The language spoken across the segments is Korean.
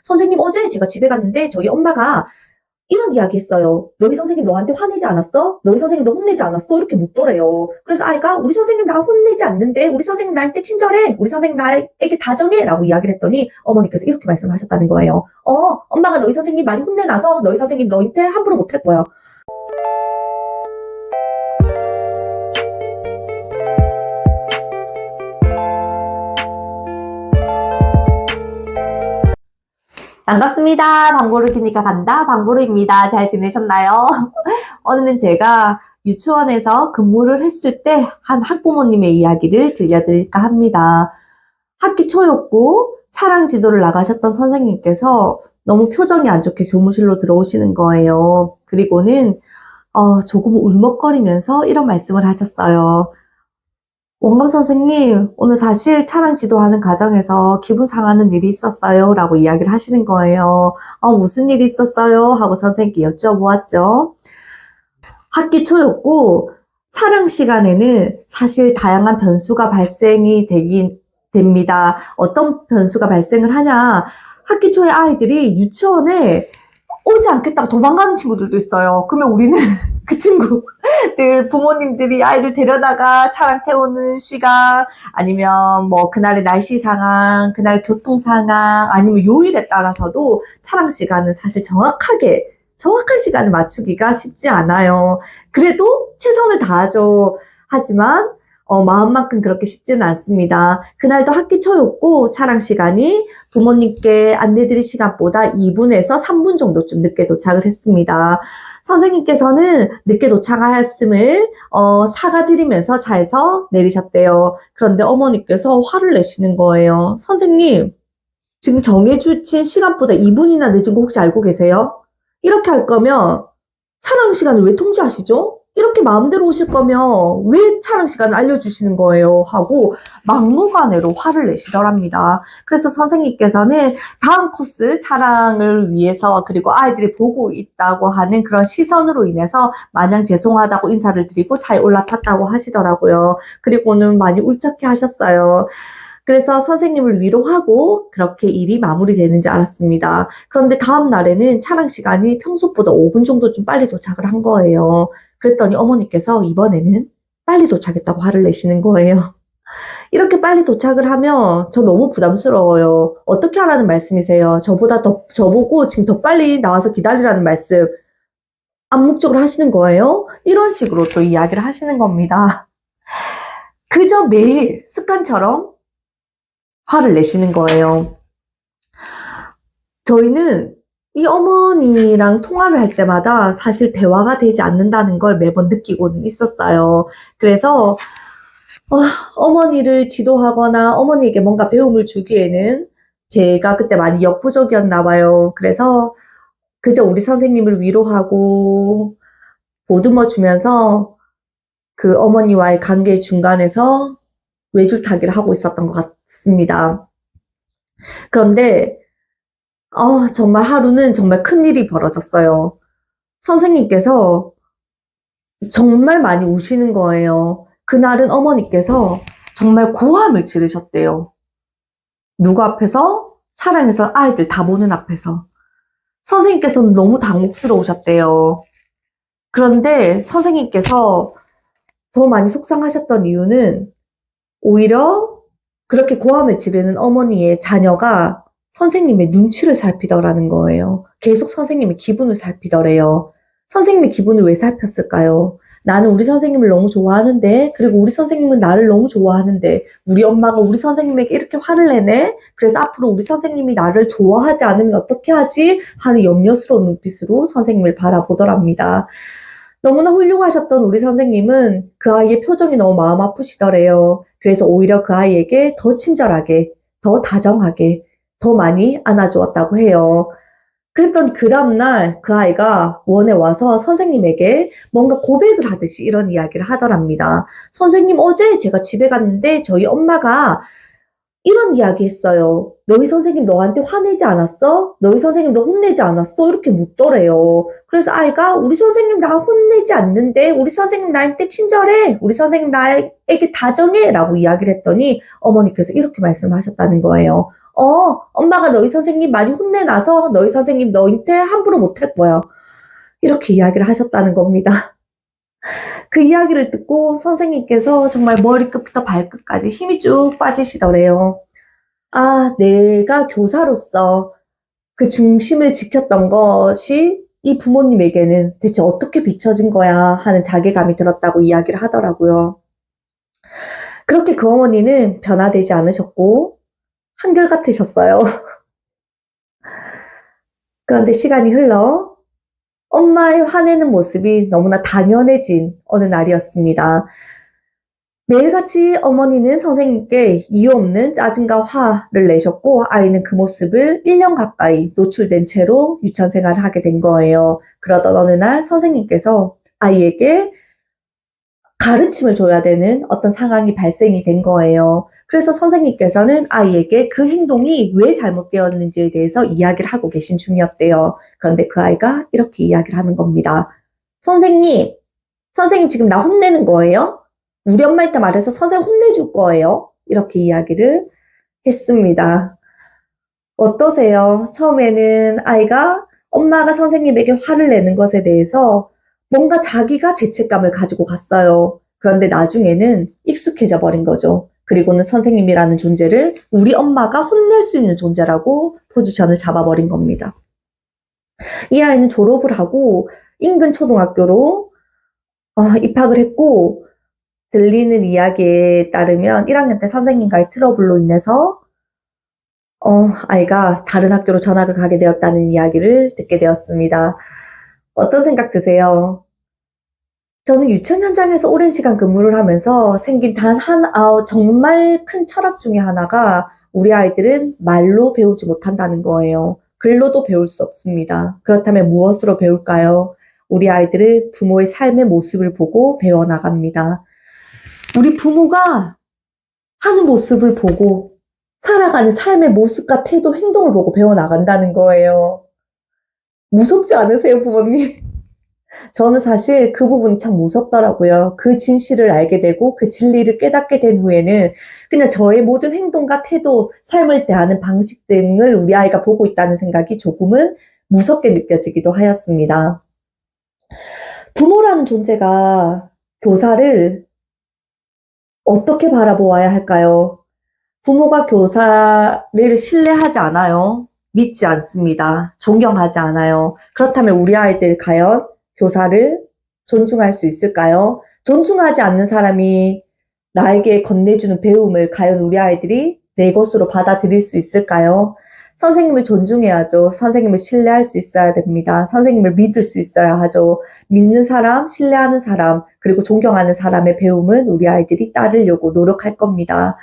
선생님 어제 제가 집에 갔는데 저희 엄마가 이런 이야기 했어요. 너희 선생님 너한테 화내지 않았어? 너희 선생님 너 혼내지 않았어? 이렇게 묻더래요. 그래서 아이가 우리 선생님 나 혼내지 않는데 우리 선생님 나한테 친절해. 우리 선생님 나에게 다정해. 라고 이야기를 했더니 어머니께서 이렇게 말씀하셨다는 거예요. 엄마가 너희 선생님 많이 혼내놔서 너희 선생님 너한테 함부로 못할 거야. 반갑습니다. 방보르기니까 간다. 방보르입니다. 잘 지내셨나요? 오늘은 제가 유치원에서 근무를 했을 때 한 학부모님의 이야기를 들려드릴까 합니다. 학기 초였고 차량 지도를 나가셨던 선생님께서 너무 표정이 안 좋게 교무실로 들어오시는 거예요. 그리고는 조금 울먹거리면서 이런 말씀을 하셨어요. 원감 선생님, 오늘 사실 차량 지도하는 과정에서 기분 상하는 일이 있었어요. 라고 이야기를 하시는 거예요. 무슨 일이 있었어요? 하고 선생님께 여쭤보았죠. 학기 초였고, 촬영 시간에는 사실 다양한 변수가 발생이 되긴 됩니다. 어떤 변수가 발생을 하냐. 학기 초에 아이들이 유치원에 오지 않겠다고 도망가는 친구들도 있어요. 그러면 우리는 그 친구들 부모님들이 아이들 데려다가 차량 태우는 시간 아니면 뭐 그날의 날씨 상황, 그날 교통 상황 아니면 요일에 따라서도 차량 시간은 사실 정확한 시간을 맞추기가 쉽지 않아요. 그래도 최선을 다하죠. 하지만 마음만큼 그렇게 쉽지는 않습니다. 그날도 학기 초였고 차량 시간이 부모님께 안내드릴 시간보다 2분에서 3분 정도쯤 늦게 도착을 했습니다. 선생님께서는 늦게 도착하였음을 사과드리면서 차에서 내리셨대요. 그런데 어머니께서 화를 내시는 거예요. 선생님, 지금 정해주신 시간보다 2분이나 늦은 거 혹시 알고 계세요? 이렇게 할 거면 차량 시간을 왜 통제하시죠? 이렇게 마음대로 오실 거면 왜 차량 시간을 알려주시는 거예요? 하고 막무가내로 화를 내시더랍니다. 그래서 선생님께서는 다음 코스 차량을 위해서 그리고 아이들이 보고 있다고 하는 그런 시선으로 인해서 마냥 죄송하다고 인사를 드리고 차에 올라탔다고 하시더라고요. 그리고는 많이 울적해 하셨어요. 그래서 선생님을 위로하고 그렇게 일이 마무리되는 줄 알았습니다. 그런데 다음 날에는 차량 시간이 평소보다 5분 정도 좀 빨리 도착을 한 거예요. 그랬더니 어머니께서 이번에는 빨리 도착했다고 화를 내시는 거예요. 이렇게 빨리 도착을 하면 저 너무 부담스러워요. 어떻게 하라는 말씀이세요? 저보고 지금 더 빨리 나와서 기다리라는 말씀 암묵적으로 하시는 거예요? 이런 식으로 또 이야기를 하시는 겁니다. 그저 매일 습관처럼 화를 내시는 거예요. 저희는 이 어머니랑 통화를 할 때마다 사실 대화가 되지 않는다는 걸 매번 느끼고는 있었어요. 그래서 어머니를 지도하거나 어머니에게 뭔가 배움을 주기에는 제가 그때 많이 역부족이었나 봐요. 그래서 그저 우리 선생님을 위로하고 보듬어 주면서 그 어머니와의 관계 중간에서 외줄타기를 하고 있었던 것 같습니다. 그런데 정말 하루는 정말 큰일이 벌어졌어요. 선생님께서 정말 많이 우시는 거예요. 그날은 어머니께서 정말 고함을 지르셨대요. 누구 앞에서? 차량에서 아이들 다 보는 앞에서. 선생님께서는 너무 당혹스러우셨대요. 그런데 선생님께서 더 많이 속상하셨던 이유는 오히려 그렇게 고함을 지르는 어머니의 자녀가 선생님의 눈치를 살피더라는 거예요. 계속 선생님의 기분을 살피더래요. 선생님의 기분을 왜 살폈을까요? 나는 우리 선생님을 너무 좋아하는데, 그리고 우리 선생님은 나를 너무 좋아하는데, 우리 엄마가 우리 선생님에게 이렇게 화를 내네? 그래서 앞으로 우리 선생님이 나를 좋아하지 않으면 어떻게 하지? 하는 염려스러운 눈빛으로 선생님을 바라보더랍니다. 너무나 훌륭하셨던 우리 선생님은 그 아이의 표정이 너무 마음 아프시더래요. 그래서 오히려 그 아이에게 더 친절하게, 더 다정하게, 더 많이 안아주었다고 해요. 그랬더니 그 다음날 그 아이가 원에 와서 선생님에게 뭔가 고백을 하듯이 이런 이야기를 하더랍니다. 선생님, 어제 제가 집에 갔는데 저희 엄마가 이런 이야기 했어요. 너희 선생님 너한테 화내지 않았어? 너희 선생님 너 혼내지 않았어? 이렇게 묻더래요. 그래서 아이가 우리 선생님 나 혼내지 않는데 우리 선생님 나한테 친절해. 우리 선생님 나에게 다정해. 라고 이야기를 했더니 어머니께서 이렇게 말씀하셨다는 거예요. 엄마가 너희 선생님 많이 혼내놔서 너희 선생님 너한테 함부로 못할 거야. 이렇게 이야기를 하셨다는 겁니다. 그 이야기를 듣고 선생님께서 정말 머리끝부터 발끝까지 힘이 쭉 빠지시더래요. 아, 내가 교사로서 그 중심을 지켰던 것이 이 부모님에게는 대체 어떻게 비춰진 거야 하는 자괴감이 들었다고 이야기를 하더라고요. 그렇게 그 어머니는 변화되지 않으셨고 한결같으셨어요. 그런데 시간이 흘러 엄마의 화내는 모습이 너무나 당연해진 어느 날이었습니다. 매일같이 어머니는 선생님께 이유 없는 짜증과 화를 내셨고 아이는 그 모습을 1년 가까이 노출된 채로 유치원 생활을 하게 된 거예요. 그러던 어느 날 선생님께서 아이에게 가르침을 줘야 되는 어떤 상황이 발생이 된 거예요. 그래서 선생님께서는 아이에게 그 행동이 왜 잘못되었는지에 대해서 이야기를 하고 계신 중이었대요. 그런데 그 아이가 이렇게 이야기를 하는 겁니다. 선생님 지금 나 혼내는 거예요? 우리 엄마한테 말해서 선생님 혼내줄 거예요? 이렇게 이야기를 했습니다. 어떠세요? 처음에는 아이가 엄마가 선생님에게 화를 내는 것에 대해서 뭔가 자기가 죄책감을 가지고 갔어요. 그런데 나중에는 익숙해져 버린 거죠. 그리고는 선생님이라는 존재를 우리 엄마가 혼낼 수 있는 존재라고 포지션을 잡아버린 겁니다. 이 아이는 졸업을 하고 인근 초등학교로 입학을 했고 들리는 이야기에 따르면 1학년 때 선생님과의 트러블로 인해서 아이가 다른 학교로 전학을 가게 되었다는 이야기를 듣게 되었습니다. 어떤 생각 드세요? 저는 유치원 현장에서 오랜 시간 근무를 하면서 생긴 정말 큰 철학 중에 하나가 우리 아이들은 말로 배우지 못한다는 거예요. 글로도 배울 수 없습니다. 그렇다면 무엇으로 배울까요? 우리 아이들은 부모의 삶의 모습을 보고 배워나갑니다. 우리 부모가 하는 모습을 보고 살아가는 삶의 모습과 태도, 행동을 보고 배워나간다는 거예요. 무섭지 않으세요, 부모님? 저는 사실 그 부분이 참 무섭더라고요. 그 진실을 알게 되고 그 진리를 깨닫게 된 후에는 그냥 저의 모든 행동과 태도, 삶을 대하는 방식 등을 우리 아이가 보고 있다는 생각이 조금은 무섭게 느껴지기도 하였습니다. 부모라는 존재가 교사를 어떻게 바라보아야 할까요? 부모가 교사를 신뢰하지 않아요. 믿지 않습니다. 존경하지 않아요. 그렇다면 우리 아이들 과연 교사를 존중할 수 있을까요? 존중하지 않는 사람이 나에게 건네주는 배움을 과연 우리 아이들이 내 것으로 받아들일 수 있을까요? 선생님을 존중해야죠. 선생님을 신뢰할 수 있어야 됩니다. 선생님을 믿을 수 있어야 하죠. 믿는 사람, 신뢰하는 사람, 그리고 존경하는 사람의 배움은 우리 아이들이 따르려고 노력할 겁니다.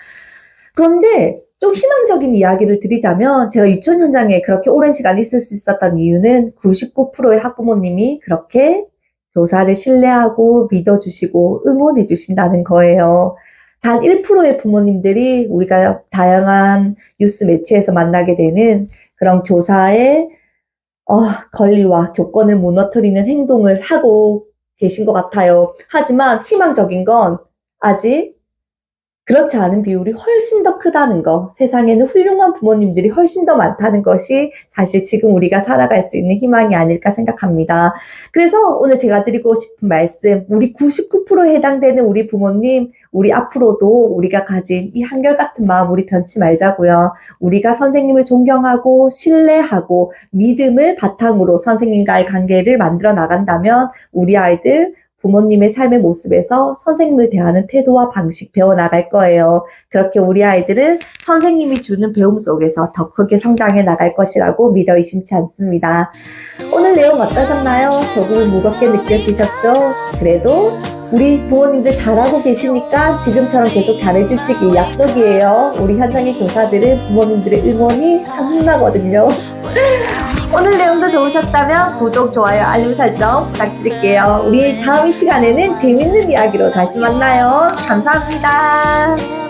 그런데 좀 희망적인 이야기를 드리자면 제가 유치원 현장에 그렇게 오랜 시간 있을 수 있었던 이유는 99%의 학부모님이 그렇게 교사를 신뢰하고 믿어주시고 응원해 주신다는 거예요. 단 1%의 부모님들이 우리가 다양한 뉴스 매체에서 만나게 되는 그런 교사의 권리와 교권을 무너뜨리는 행동을 하고 계신 것 같아요. 하지만 희망적인 건 아직 그렇지 않은 비율이 훨씬 더 크다는 거, 세상에는 훌륭한 부모님들이 훨씬 더 많다는 것이 사실 지금 우리가 살아갈 수 있는 희망이 아닐까 생각합니다. 그래서 오늘 제가 드리고 싶은 말씀, 우리 99%에 해당되는 우리 부모님, 우리 앞으로도 우리가 가진 이 한결같은 마음 우리 변치 말자고요. 우리가 선생님을 존경하고 신뢰하고 믿음을 바탕으로 선생님과의 관계를 만들어 나간다면 우리 아이들 부모님의 삶의 모습에서 선생님을 대하는 태도와 방식 배워나갈 거예요. 그렇게 우리 아이들은 선생님이 주는 배움 속에서 더 크게 성장해 나갈 것이라고 믿어 의심치 않습니다. 오늘 내용 어떠셨나요? 조금 무겁게 느껴지셨죠? 그래도 우리 부모님들 잘하고 계시니까 지금처럼 계속 잘해주시기 약속이에요. 우리 현장의 교사들은 부모님들의 응원이 참 힘나거든요. 오늘 내용도 좋으셨다면 구독, 좋아요, 알림 설정 부탁드릴게요. 우리 다음 시간에는 재밌는 이야기로 다시 만나요. 감사합니다.